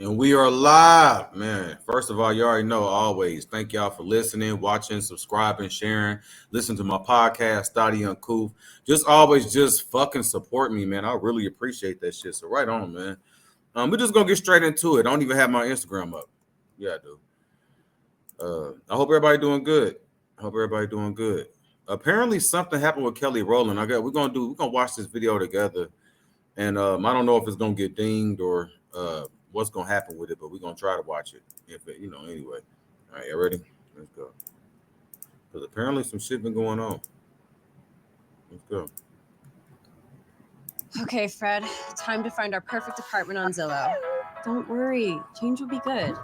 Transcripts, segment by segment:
And we are live, man. First of all, you already know always. Thank y'all for listening, watching, subscribing, sharing. Listen to my podcast, Study Uncouth. Just always just fucking support me, man. I really appreciate that shit. So right on, man. We're just gonna get straight into it. I don't even have my Instagram up. Yeah, I do. I hope everybody doing good. Apparently something happened with Kelly Rowland. We're gonna watch this video together. And I don't know if it's gonna get dinged or what's gonna happen with it, but we're gonna try to watch it. If it, anyway. All right, you ready? Let's go. Because apparently some shit been going on. Let's go. Okay, Fred, time to find our perfect apartment on Zillow. Don't worry, change will be good.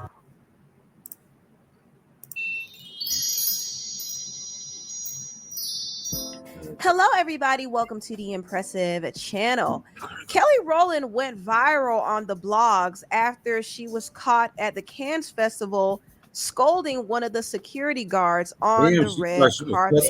Hello, everybody. Welcome to the Impressive Channel. Kelly Rowland went viral on the blogs after she was caught at the Cannes Festival scolding one of the security guards on the red carpet.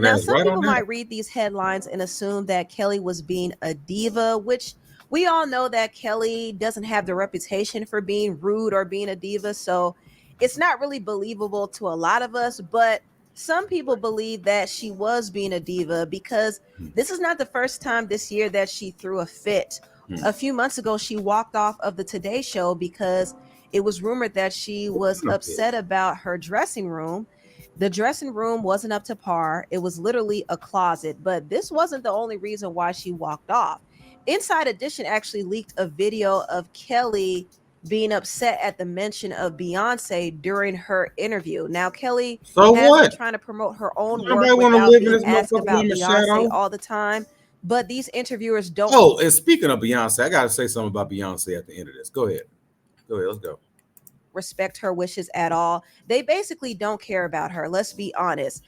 Now, some people might read these headlines and assume that Kelly was being a diva, which we all know that Kelly doesn't have the reputation for being rude or being a diva, so it's not really believable to a lot of us, but some people believe that she was being a diva because this is not the first time this year that she threw a fit. A few months ago, she walked off of the Today Show because it was rumored that she was upset about her dressing room. The dressing room wasn't up to par. It was literally a closet, but this wasn't the only reason why she walked off. Inside Edition actually leaked a video of Kelly being upset at the mention of Beyonce during her interview. Now, Kelly has been trying to promote her own work without being asked about Beyonce all the time, but these interviewers don't. Oh, and speaking of Beyonce, I got to say something about Beyonce at the end of this. Go ahead, let's go. Respect her wishes at all. They basically don't care about her. Let's be honest.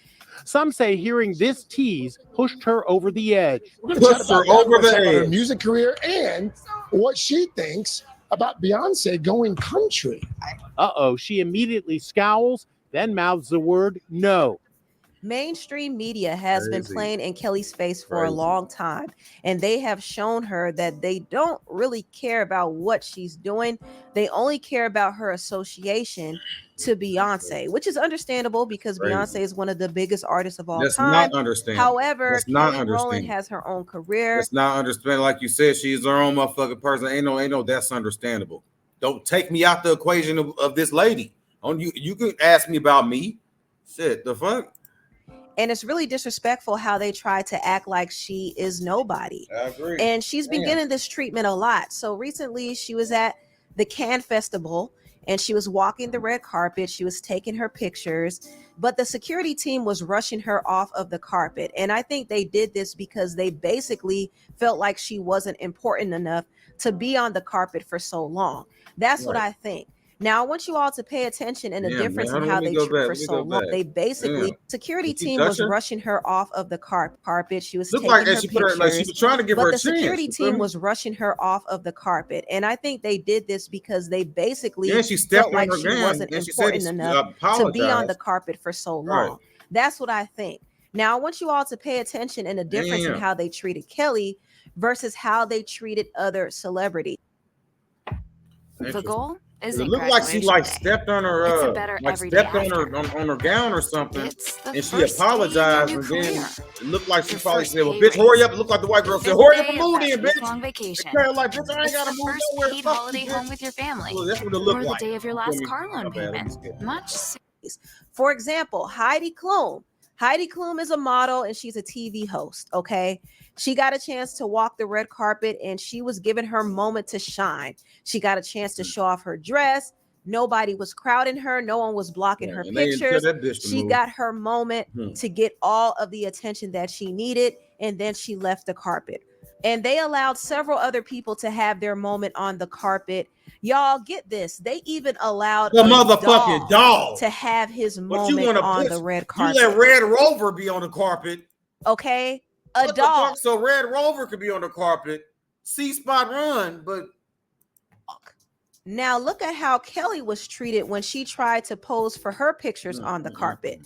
Some say hearing this tease pushed her over the edge. We're going to chat about her music career and what she thinks about Beyonce going country. Uh-oh, she immediately scowls, then mouths the word no. Mainstream media has been playing in Kelly's face for a long time, and they have shown her that they don't really care about what she's doing. They only care about her association to Beyonce, which is understandable because Beyonce is one of the biggest artists of all time. Not understandable. However, Kelly Rowland has her own career. It's not understandable. Like you said, she's her own motherfucking person. Ain't no that's understandable. Don't take me out the equation of this lady. You can ask me about me. Shit, the fuck? And it's really disrespectful how they try to act like she is nobody. I agree. And she's been getting this treatment a lot. So recently she was at the Cannes Festival and she was walking the red carpet. She was taking her pictures, but the security team was rushing her off of the carpet. And I think they did this because they basically felt like she wasn't important enough to be on the carpet for so long. That's what I think. Now, I want you all to pay attention in the difference in how they treat for so long. They basically, security team was rushing her off of the carpet. She was taking her pictures, she was trying to give her a chance. But the security team was rushing her off of the carpet. And I think they did this because they basically felt like she wasn't important enough to be on the carpet for so long. That's what I think. Now, I want you all to pay attention in the difference in how they treated Kelly versus how they treated other celebrities. The goal? It looked like she stepped on her on her gown or something, and she apologized. And then it looked like she probably said, "Well, bitch, hurry up!" It looked like the white girl said, "Hurry up and move in, bitch." Long vacation. Like, bitch, I ain't gotta move nowhere. Paid holiday home with your family. Well, that's what it looked like. Or the day of your last car loan payment. For example, Heidi Klum. Heidi Klum is a model and she's a TV host, okay? She got a chance to walk the red carpet and she was given her moment to shine. She got a chance to show off her dress. Nobody was crowding her. No one was blocking her pictures. She got her moment to get all of the attention that she needed, and then she left the carpet. And they allowed several other people to have their moment on the carpet. Y'all get this. They even allowed the motherfucking dog to have his moment on the red carpet. You let Red Rover be on the carpet. Okay. A dog. So Red Rover could be on the carpet. C-Spot run, but now look at how Kelly was treated when she tried to pose for her pictures on the carpet.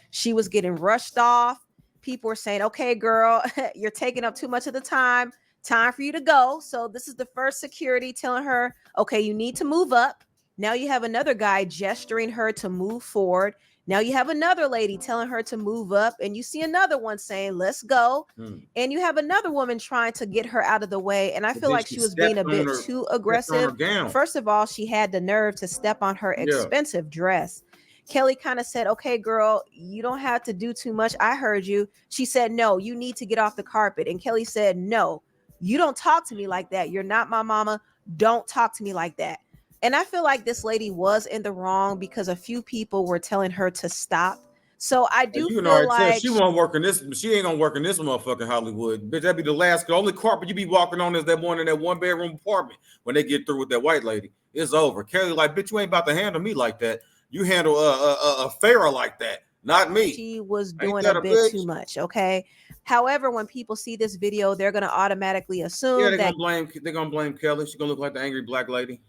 She was getting rushed off. People were saying, "Okay, girl, you're taking up too much of the time. Time for you to go." So this is the first security telling her, Okay, you need to move up. Now you have another guy gesturing her to move forward. Now you have another lady telling her to move up, and you see another one saying, let's go. And you have another woman trying to get her out of the way. And I feel like she was being a bit too aggressive. First of all, she had the nerve to step on her expensive dress. Kelly kind of said, okay, girl, you don't have to do too much. I heard you. She said, no, you need to get off the carpet. And Kelly said, no, you don't talk to me like that. You're not my mama. Don't talk to me like that. And I feel like this lady was in the wrong because a few people were telling her to stop. So I do feel like she won't work in this. She ain't gonna work in this motherfucking Hollywood, bitch. That'd be the last. The only carpet you be walking on is that one in that 1-bedroom apartment. When they get through with that white lady, it's over. Kelly, like, bitch, you ain't about to handle me like that. You handle a Pharaoh like that, not me. She was doing a bit too much. Okay. However, when people see this video, they're gonna automatically assume they're gonna blame Kelly. She's gonna look like the angry black lady.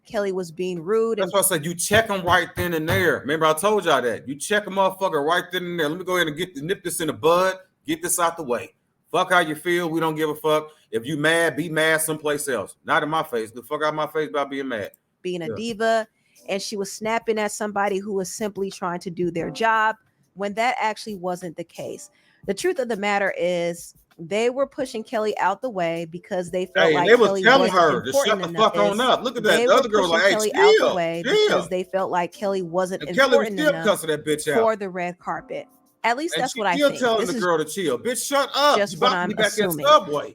Kelly was being rude. That's why I said you check them right then and there. Remember, I told y'all that. You check a motherfucker right then and there. Let me go ahead and nip this in the bud. Get this out the way. Fuck how you feel. We don't give a fuck. If you mad, be mad someplace else. Not in my face. The fuck out of my face about being mad. Being a diva. And she was snapping at somebody who was simply trying to do their job when that actually wasn't the case. The truth of the matter is they were pushing Kelly out the way because they felt like Kelly wasn't important enough. Fuck on up. Look at that. The other girl like, hey, Kelly out the way because they felt like Kelly wasn't important enough for the red carpet. At least that's what I think. Telling the girl to chill. Bitch, shut up. Just what I'm assuming.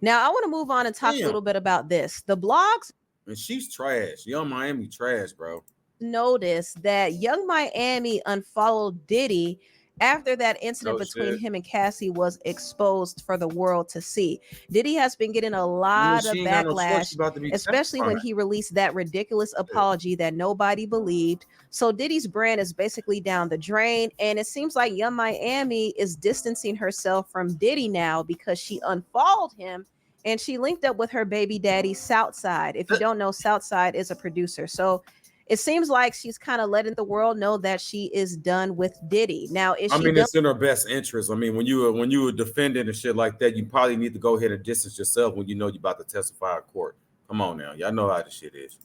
Now I want to move on and talk a little bit about this. The blogs. And she's trash. Young Miami trash, bro. Notice that Young Miami unfollowed Diddy after that incident between him and Cassie was exposed for the world to see. Diddy has been getting a lot of backlash, especially when he released that ridiculous apology that nobody believed. So Diddy's brand is basically down the drain, and it seems like Young Miami is distancing herself from Diddy now because she unfollowed him and she linked up with her baby daddy Southside. If you don't know, Southside is a producer. So it seems like she's kind of letting the world know that she is done with Diddy. Now, it's in her best interest. I mean, when you were defending and shit like that, you probably need to go ahead and distance yourself when you know you're about to testify in court. Come on now, y'all know how this shit is.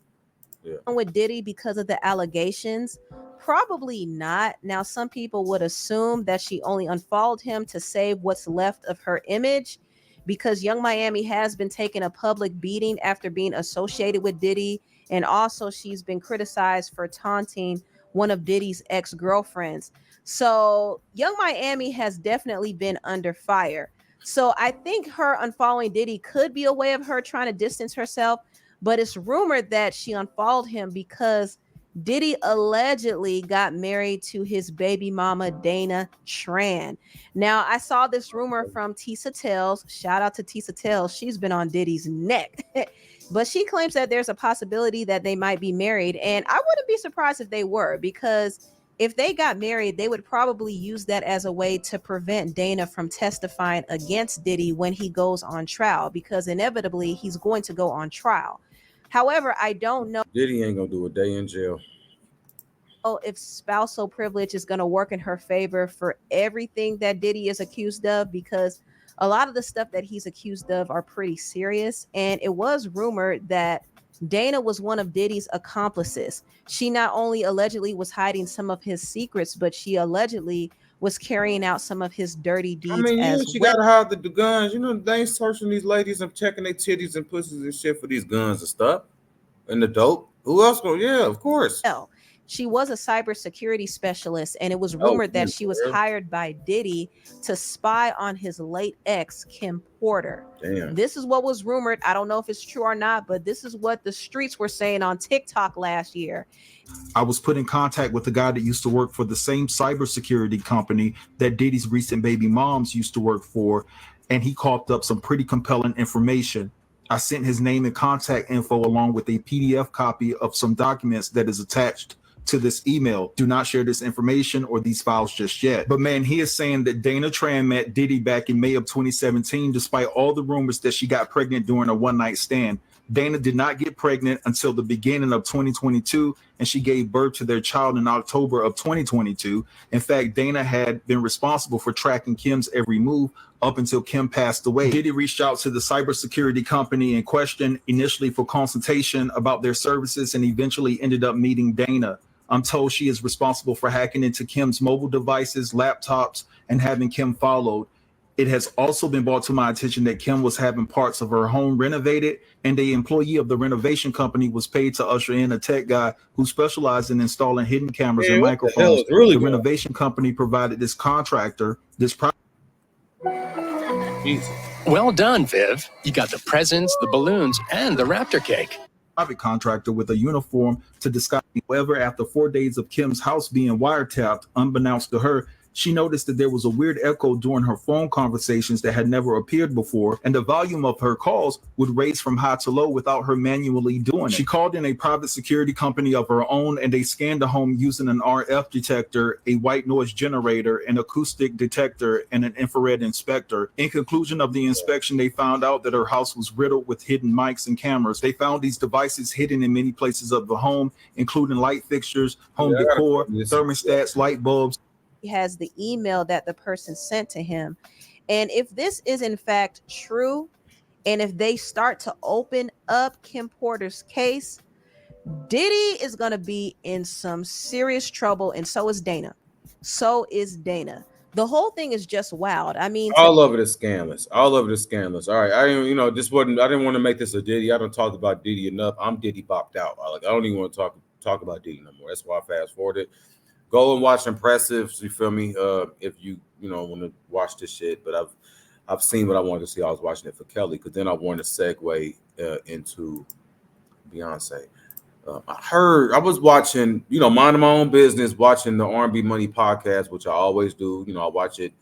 Yeah. With Diddy because of the allegations, probably not. Now, some people would assume that she only unfollowed him to save what's left of her image, because Young Miami has been taking a public beating after being associated with Diddy. And also she's been criticized for taunting one of Diddy's ex-girlfriends. So Young Miami has definitely been under fire. So I think her unfollowing Diddy could be a way of her trying to distance herself. But it's rumored that she unfollowed him because Diddy allegedly got married to his baby mama, Dana Tran. Now, I saw this rumor from Tisa Tells. Shout out to Tisa Tells. She's been on Diddy's neck. But she claims that there's a possibility that they might be married. And I wouldn't be surprised if they were, because if they got married, they would probably use that as a way to prevent Dana from testifying against Diddy when he goes on trial, because inevitably he's going to go on trial. However, I don't know. Diddy ain't gonna do a day in jail. Oh, if spousal privilege is going to work in her favor for everything that Diddy is accused of, because a lot of the stuff that he's accused of are pretty serious. And it was rumored that Dana was one of Diddy's accomplices. She not only allegedly was hiding some of his secrets, but she allegedly was carrying out some of his dirty deeds she gotta hide the guns. You know, they ain't searching these ladies and checking their titties and pussies and shit for these guns and stuff. And the dope. Who else go? Yeah, of course. No. She was a cybersecurity specialist, and it was rumored that she was hired by Diddy to spy on his late ex, Kim Porter. Damn. This is what was rumored. I don't know if it's true or not, but this is what the streets were saying on TikTok last year. I was put in contact with a guy that used to work for the same cybersecurity company that Diddy's recent baby moms used to work for, and he coughed up some pretty compelling information. I sent his name and contact info along with a PDF copy of some documents that is attached to this email. Do not share this information or these files just yet. But man, he is saying that Dana Tran met Diddy back in May of 2017, despite all the rumors that she got pregnant during a one-night stand. Dana did not get pregnant until the beginning of 2022, and she gave birth to their child in October of 2022. In fact, Dana had been responsible for tracking Kim's every move up until Kim passed away. Diddy reached out to the cybersecurity company in question initially for consultation about their services and eventually ended up meeting Dana. I'm told she is responsible for hacking into Kim's mobile devices, laptops, and having Kim followed. It has also been brought to my attention that Kim was having parts of her home renovated, and the employee of the renovation company was paid to usher in a tech guy who specialized in installing hidden cameras and microphones. The renovation company provided this contractor this Well done, Viv. You got the presents, the balloons, and the Raptor cake. Private contractor with a uniform to disguise. However, after 4 days of Kim's house being wiretapped, unbeknownst to her, she noticed that there was a weird echo during her phone conversations that had never appeared before, and the volume of her calls would raise from high to low without her manually doing it. She called in a private security company of her own, and they scanned the home using an RF detector, a white noise generator, an acoustic detector, and an infrared inspector. In conclusion of the inspection, they found out that her house was riddled with hidden mics and cameras. They found these devices hidden in many places of the home, including light fixtures, home decor, thermostats, light bulbs. Has the email that the person sent to him. And if this is in fact true, and if they start to open up Kim Porter's case, Diddy is going to be in some serious trouble, and so is Dana. The whole thing is just wild. I mean, all of it is scandalous. All of it is scandalous. All right, I didn't, I didn't want to make this a Diddy. I don't talk about Diddy enough. I'm Diddy bopped out. I don't even want to talk about Diddy no more. That's why I fast forwarded. Go and watch Impressives. You feel me? If you want to watch this shit, but I've seen what I wanted to see. I was watching it for Kelly, because then I wanted to segue into Beyonce. I was watching, minding my own business, watching the R&B Money podcast, which I always do. I watch it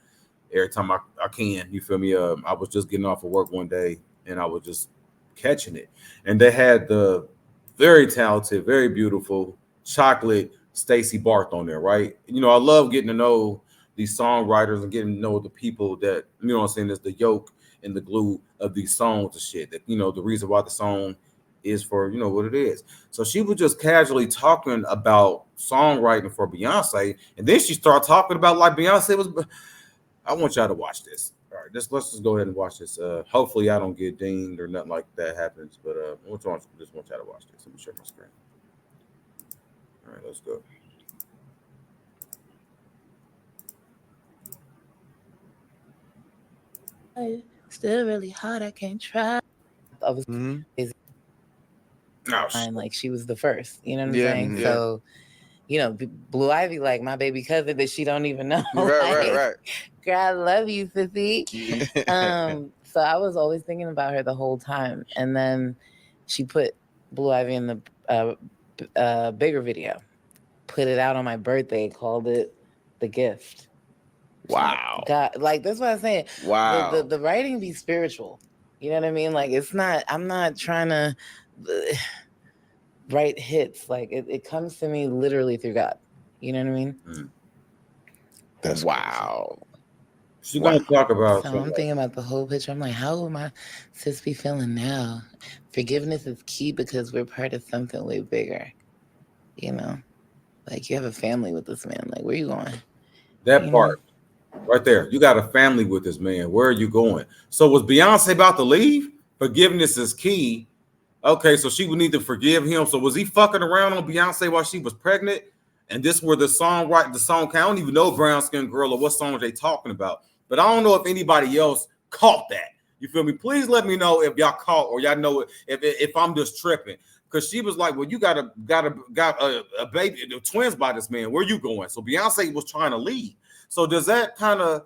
every time I can. You feel me? I was just getting off of work one day, and I was just catching it, and they had the very talented, very beautiful Chocolate Stacey Barth on there, right? I love getting to know these songwriters and getting to know the people that, is the yolk and the glue of these songs and shit. That, the reason why the song is for, what it is. So she was just casually talking about songwriting for Beyonce, and then she started talking about like Beyonce was. I want y'all to watch this. All right, let's just go ahead and watch this. Hopefully I don't get dinged or nothing like that happens, but I just want y'all to watch this. Let me share my screen. All right, let's go. Still really hard. I can't try. I was like she was the first. You know what I'm saying? Yeah. So, Blue Ivy, like my baby cousin that she don't even know. Right. Girl, I love you, sissy. So I was always thinking about her the whole time, and then she put Blue Ivy in the bigger video, put it out on my birthday, called it The Gift. Wow. God, like that's what I'm saying. Wow. The writing be spiritual. You know what I mean? Like I'm not trying to write hits. Like it comes to me literally through God. You know what I mean? That's wow. She's gonna talk about. So I'm thinking about the whole picture. I'm like, how would my sis be feeling now? Forgiveness is key because we're part of something way bigger. Like you have a family with this man. Like, where are you going? That part right there. You got a family with this man. Where are you going? So was Beyonce about to leave? Forgiveness is key. Okay, so she would need to forgive him. So was he fucking around on Beyonce while she was pregnant? And this where the song came. I don't even know Brown Skin Girl or what song they talking about. But I don't know if anybody else caught that. You feel me? Please let me know if y'all caught or y'all know if I'm just tripping. Because she was like, well, you got a baby, the twins by this man. Where you going? So Beyonce was trying to leave. So does that kind of,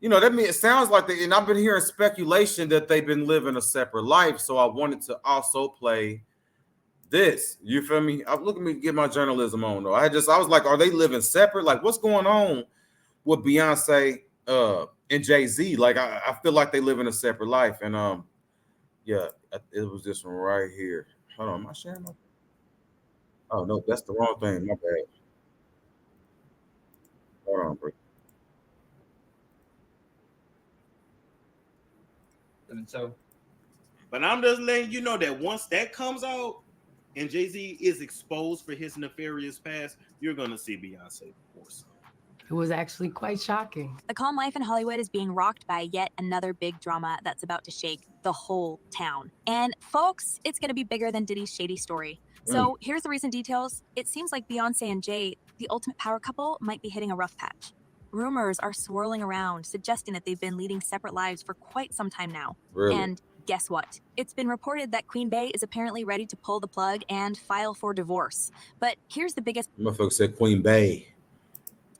that means it sounds like and I've been hearing speculation that they've been living a separate life. So I wanted to also play this. You feel me? Look at me get my journalism on though. I was like, are they living separate? Like, what's going on with Beyonce and Jay Z? Like, I feel like they live in a separate life. And it was this one right here. Hold on, am I sharing my? Oh no, that's the wrong thing. My bad. Hold on, bro. And so But I'm just letting you know that once that comes out and Jay Z is exposed for his nefarious past, you're gonna see Beyonce force. It was actually quite shocking. The calm life in Hollywood is being rocked by yet another big drama that's about to shake the whole town. And folks, it's going to be bigger than Diddy's shady story. So here's the recent details. It seems like Beyonce and Jay, the ultimate power couple, might be hitting a rough patch. Rumors are swirling around, suggesting that they've been leading separate lives for quite some time now. Really? And guess what? It's been reported that Queen Bey is apparently ready to pull the plug and file for divorce. But here's the biggest Motherfucker said Queen Bey.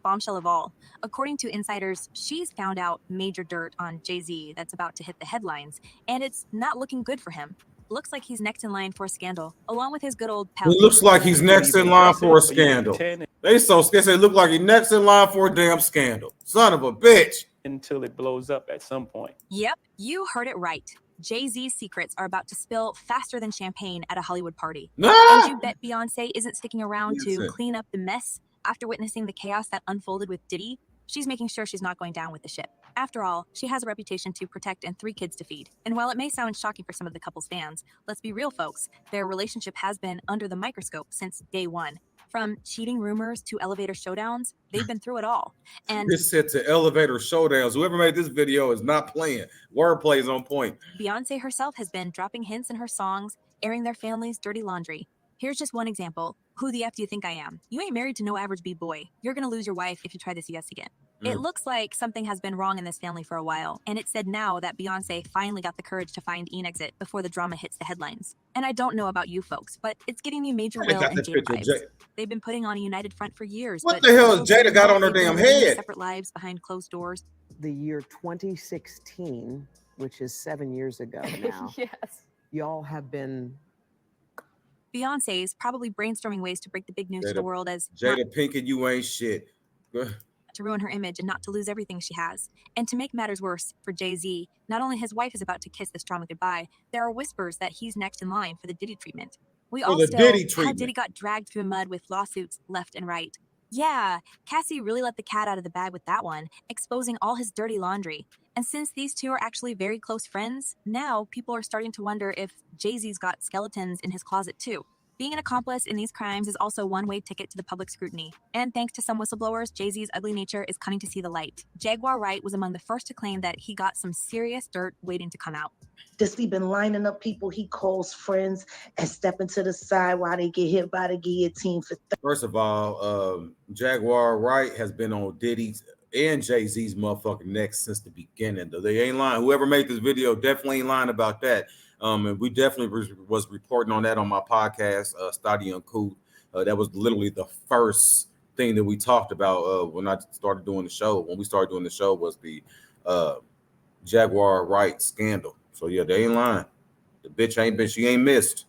bombshell of all. According to insiders, she's found out major dirt on Jay Z that's about to hit the headlines, and it's not looking good for him. Looks like he's next in line for a scandal, along with his good old pal. He looks like he's next in line for a scandal. They so scared. They look like he's next in line for a damn scandal. Son of a bitch. Until it blows up at some point. Yep, you heard it right. Jay Z's secrets are about to spill faster than champagne at a Hollywood party. And you bet Beyonce isn't sticking around to clean up the mess after witnessing the chaos that unfolded with Diddy. She's making sure she's not going down with the ship. After all, she has a reputation to protect and 3 kids to feed. And while it may sound shocking for some of the couple's fans, let's be real, folks. Their relationship has been under the microscope since day one. From cheating rumors to elevator showdowns, they've been through it all. And this set to elevator showdowns. Whoever made this video is not playing. Wordplay is on point. Beyonce herself has been dropping hints in her songs, airing their family's dirty laundry. Here's just one example. Who the F do you think I am? You ain't married to no average B-boy. You're gonna lose your wife if you try this yes again. It looks like something has been wrong in this family for a while, and it's said now that Beyonce finally got the courage to find an exit before the drama hits the headlines. And I don't know about you folks, but it's getting me major Will and Jada vibes. They've been putting on a united front for years. What the hell has Jada got on her damn head? Separate lives behind closed doors. The year 2016, which is 7 years ago now. Yes. Y'all have been. Beyonce's probably brainstorming ways to break the big news to the world as Jada Pinkett, you ain't shit. To ruin her image and not to lose everything she has. And to make matters worse for Jay Z, not only his wife is about to kiss this drama goodbye, there are whispers that he's next in line for the Diddy treatment. We all know how Diddy got dragged through the mud with lawsuits left and right. Yeah, Cassie really let the cat out of the bag with that one, exposing all his dirty laundry. And since these two are actually very close friends, now people are starting to wonder if Jay Z's got skeletons in his closet too. Being an accomplice in these crimes is also a one-way ticket to the public scrutiny. And thanks to some whistleblowers, Jay Z's ugly nature is coming to see the light. Jaguar Wright was among the first to claim that he got some serious dirt waiting to come out. Just he been lining up people he calls friends and stepping to the side while they get hit by the guillotine for. First of all, Jaguar Wright has been on Diddy's and Jay Z's motherfucking neck since the beginning. They ain't lying. Whoever made this video definitely ain't lying about that. And we definitely was reporting on that on my podcast, Study Uncool. That was literally the first thing that we talked about when I started doing the show. When we started doing the show was the Jaguar Wright scandal. So yeah, they ain't lying. The bitch ain't been, she ain't missed.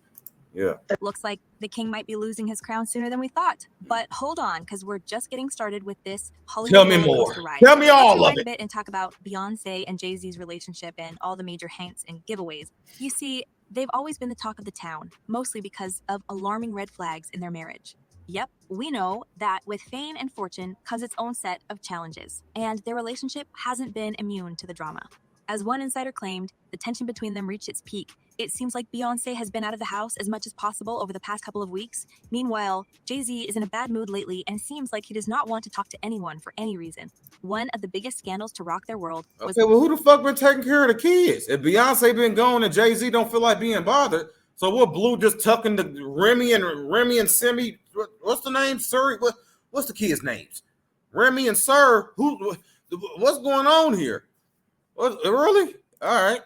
Yeah. It looks like the king might be losing his crown sooner than we thought. But hold on, because we're just getting started with this Hollywood. Tell me more. Tell me all of it. A bit and talk about Beyonce and Jay Z's relationship and all the major hints and giveaways. You see, they've always been the talk of the town, mostly because of alarming red flags in their marriage. Yep, we know that with fame and fortune comes its own set of challenges, and their relationship hasn't been immune to the drama. As one insider claimed, the tension between them reached its peak. It seems like Beyonce has been out of the house as much as possible over the past couple of weeks. Meanwhile, Jay Z is in a bad mood lately and seems like he does not want to talk to anyone for any reason. One of the biggest scandals to rock their world was— Okay, well, who the fuck been taking care of the kids? If Beyonce been gone and Jay Z don't feel like being bothered, so what? Blue just tucking the Remy and Simi. What's the name? Sir? What's the kids' names? Remy and Sir. What's going on here? What, really? All right.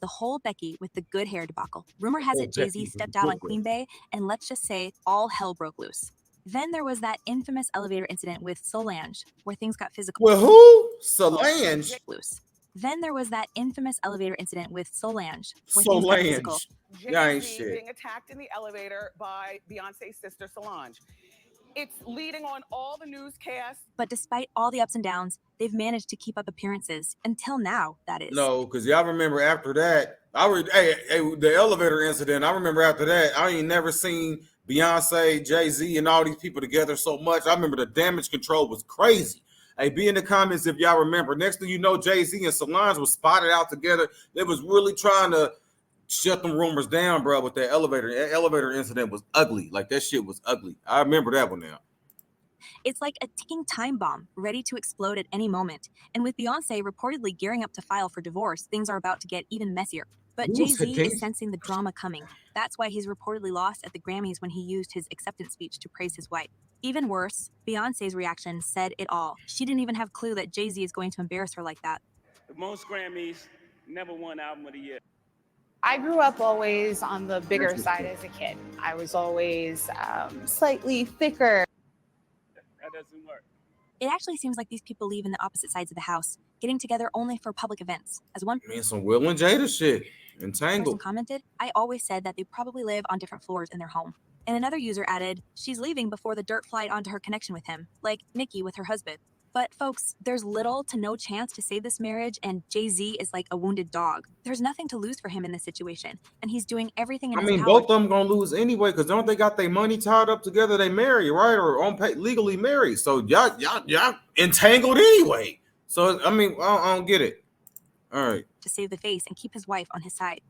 The whole Becky with the good hair debacle. Rumor has it Jay Z stepped out on Queen Bey, and let's just say all hell broke loose. Then there was that infamous elevator incident with Solange, where things got physical. Well, who? Solange? Loose. Then there was that infamous elevator incident with Solange, where things got physical. Jay Z being attacked in the elevator by Beyonce's sister Solange. It's leading on all the newscasts. But despite all the ups and downs, they've managed to keep up appearances until now, that is. No, because y'all remember after that, the elevator incident, I remember after that, I ain't never seen Beyonce, Jay Z, and all these people together so much. I remember the damage control was crazy. Hey, be in the comments if y'all remember. Next thing you know, Jay Z and Solange was spotted out together. They was really trying to shut them rumors down, bro, with that elevator. That elevator incident was ugly. Like, that shit was ugly. I remember that one now. It's like a ticking time bomb, ready to explode at any moment. And with Beyonce reportedly gearing up to file for divorce, things are about to get even messier. But Jay Z is sensing the drama coming. That's why he's reportedly lost at the Grammys when he used his acceptance speech to praise his wife. Even worse, Beyonce's reaction said it all. She didn't even have a clue that Jay Z is going to embarrass her like that. The most Grammys, never won album of the year. I grew up always on the bigger side as a kid. I was always slightly thicker. That doesn't work. It actually seems like these people live in the opposite sides of the house, getting together only for public events. As one some Will and Jada shit. person Entangled. commented, I always said that they probably live on different floors in their home. And another user added, she's leaving before the dirt flied onto her connection with him, like Nicki with her husband. But folks, there's little to no chance to save this marriage, and Jay Z is like a wounded dog. There's nothing to lose for him in this situation, and he's doing everything in his power. Both of them gonna lose anyway, because don't they got their money tied up together? They married, right? Or on legally married. So y'all entangled anyway. So I don't get it. All right. To save the face and keep his wife on his side.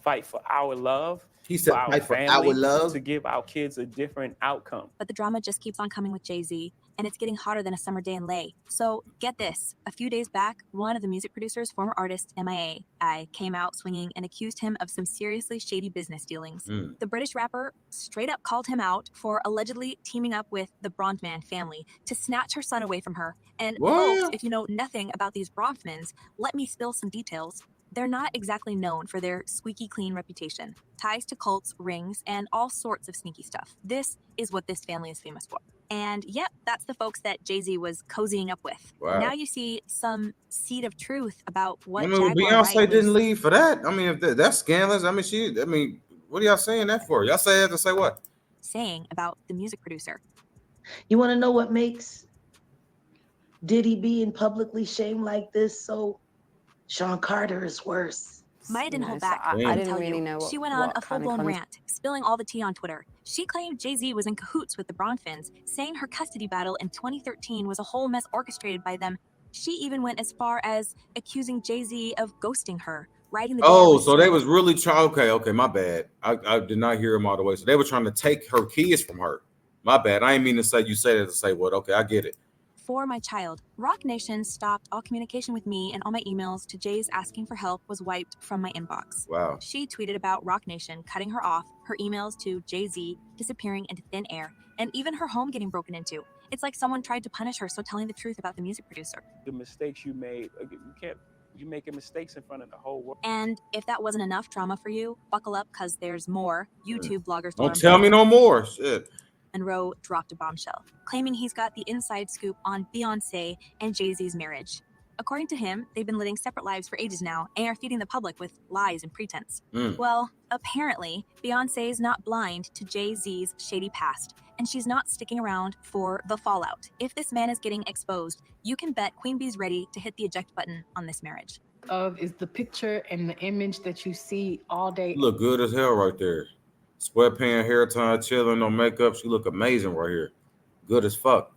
Fight for our love. He said, fight for our love. To give our kids a different outcome. But the drama just keeps on coming with Jay Z, and it's getting hotter than a summer day in Lay. So get this. A few days back, one of the music producer's former artist, MIA, came out swinging and accused him of some seriously shady business dealings. The British rapper straight up called him out for allegedly teaming up with the Bronfman family to snatch her son away from her. And folks, if you know nothing about these Bronfmans, let me spill some details. They're not exactly known for their squeaky clean reputation, ties to cults, rings, and all sorts of sneaky stuff. This is what this family is famous for. And yep, that's the folks that Jay Z was cozying up with. Wow. Now you see some seed of truth about what Beyonce didn't leave for that. If that's scandalous. What are y'all saying that for? Y'all say that to say what? Saying about the music producer. You want to know what makes Diddy being publicly shamed like this? So Sean Carter is worse. Maya didn't hold back. I didn't didn't really know She went on what a kind of full-blown con- rant, spilling all the tea on Twitter. She claimed Jay Z was in cahoots with the Bronfmans, saying her custody battle in 2013 was a whole mess orchestrated by them. She even went as far as accusing Jay Z of ghosting her, writing the. So they was really trying. Okay, my bad. I did not hear him all the way. So they were trying to take her kids from her. My bad. I didn't mean to say you said it to say what. Okay, I get it. For my child, Rock Nation stopped all communication with me, and all my emails to Jay's asking for help was wiped from my inbox. Wow. She tweeted about Rock Nation cutting her off, her emails to Jay Z disappearing into thin air, and even her home getting broken into. It's like someone tried to punish her, so telling the truth about the music producer. The mistakes you made, you're making mistakes in front of the whole world. And if that wasn't enough drama for you, buckle up, because there's more. YouTube bloggers. Don't tell me no more. Shit. Monroe dropped a bombshell, claiming he's got the inside scoop on Beyonce and Jay Z's marriage. According to him, they've been living separate lives for ages now and are feeding the public with lies and pretense. Well, apparently, Beyonce is not blind to Jay Z's shady past, and she's not sticking around for the fallout. If this man is getting exposed, you can bet Queen Bee's ready to hit the eject button on this marriage. Is the picture and the image that you see all day. You look good as hell right there. Sweatpants, hair tie, chilling, no makeup. She look amazing right here. Good as fuck.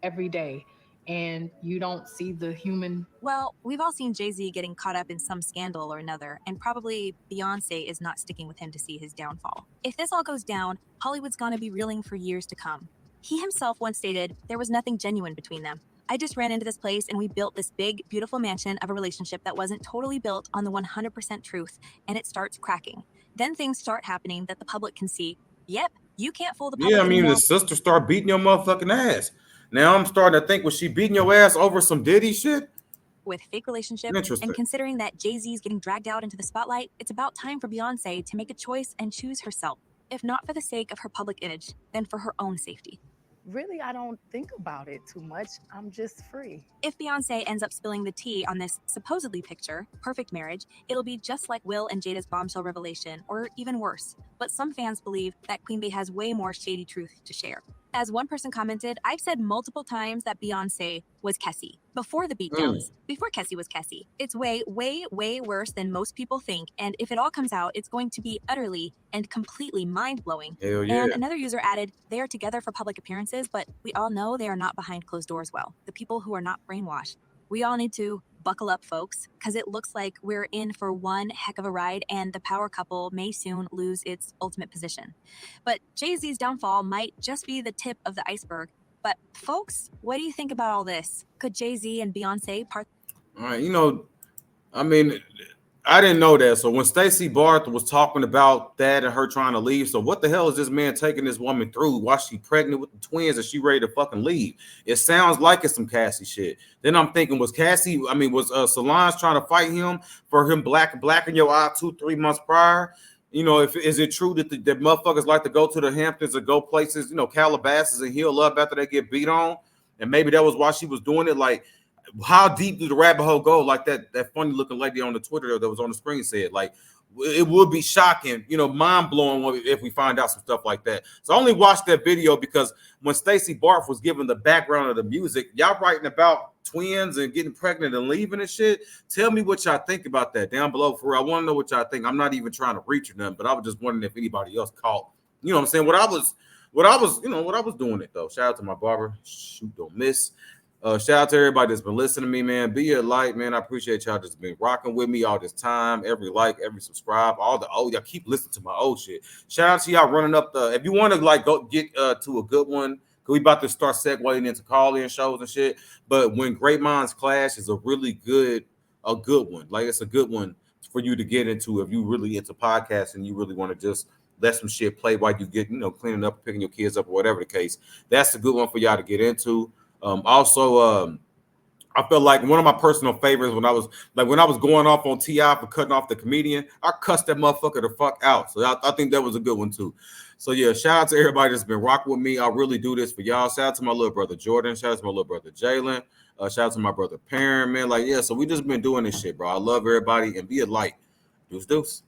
Every day, and you don't see the human. Well, we've all seen Jay Z getting caught up in some scandal or another, and probably Beyonce is not sticking with him to see his downfall. If this all goes down, Hollywood's gonna be reeling for years to come. He himself once stated there was nothing genuine between them. I just ran into this place and we built this big, beautiful mansion of a relationship that wasn't totally built on the 100% truth, and it starts cracking. Then things start happening that the public can see. Yep, you can't fool the public anymore. The sister start beating your motherfucking ass. Now I'm starting to think, was she beating your ass over some Diddy shit? With fake relationship, and considering that Jay Z is getting dragged out into the spotlight, it's about time for Beyonce to make a choice and choose herself. If not for the sake of her public image, then for her own safety. Really, I don't think about it too much. I'm just free. If Beyonce ends up spilling the tea on this supposedly picture, perfect marriage, it'll be just like Will and Jada's bombshell revelation, or even worse. But some fans believe that Queen Bey has way more shady truth to share. As one person commented, I've said multiple times that Beyonce was Kessie before the beatdowns, before Kessie was Kessie. It's way, way, way worse than most people think. And if it all comes out, it's going to be utterly and completely mind-blowing. Hell yeah. And another user added, they are together for public appearances, but we all know they are not behind closed doors well. The people who are not brainwashed. We all need to buckle up, folks, because it looks like we're in for one heck of a ride, and the power couple may soon lose its ultimate position. But Jay-Z's downfall might just be the tip of the iceberg. But folks, what do you think about all this? Could Jay-Z and Beyonce part? All right, you know, I mean, I didn't know that. So when Stacey Barth was talking about that and her trying to leave, so what the hell is this man taking this woman through while she pregnant with the twins and she ready to fucking leave? It sounds like it's some Cassie shit. Then I'm thinking, was Solange trying to fight him for him blacking your eye 2-3 months prior? You know, is it true that the motherfuckers like to go to the Hamptons or go places, you know, Calabasas and heal up after they get beat on? And maybe that was why she was doing it. Like, how deep do the rabbit hole go? Like that funny looking lady on the Twitter that was on the screen said, like, it would be shocking, you know, mind blowing if we find out some stuff like that. So I only watched that video because when Stacey Barth was giving the background of the music, y'all writing about twins and getting pregnant and leaving and shit. Tell me what y'all think about that down below. For real, I want to know what y'all think. I'm not even trying to reach or nothing, but I was just wondering if anybody else caught, you know what I'm saying? What I was doing it though. Shout out to my barber. Shoot, don't miss. Shout out to everybody that's been listening to me, man. Be a light, man. I appreciate y'all just been rocking with me all this time. Every like, every subscribe, all the y'all keep listening to my old shit. Shout out to y'all running up the. If you want to like go get to a good one, cause we about to start segueing into call-in shows and shit. But when Great Minds Clash is a good one. Like it's a good one for you to get into if you really into podcasts and you really want to just let some shit play while you get, you know, cleaning up, picking your kids up, or whatever the case. That's a good one for y'all to get into. I felt like one of my personal favorites when I was going off on T.I. for cutting off the comedian, I cussed that motherfucker the fuck out. So I think that was a good one too. So yeah, shout out to everybody that's been rocking with me. I really do this for y'all. Shout out to my little brother Jordan. Shout out to my little brother Jalen. Shout out to my brother Perrin, man. Like, yeah, so we just been doing this shit, bro. I love everybody and be a light. Deuce.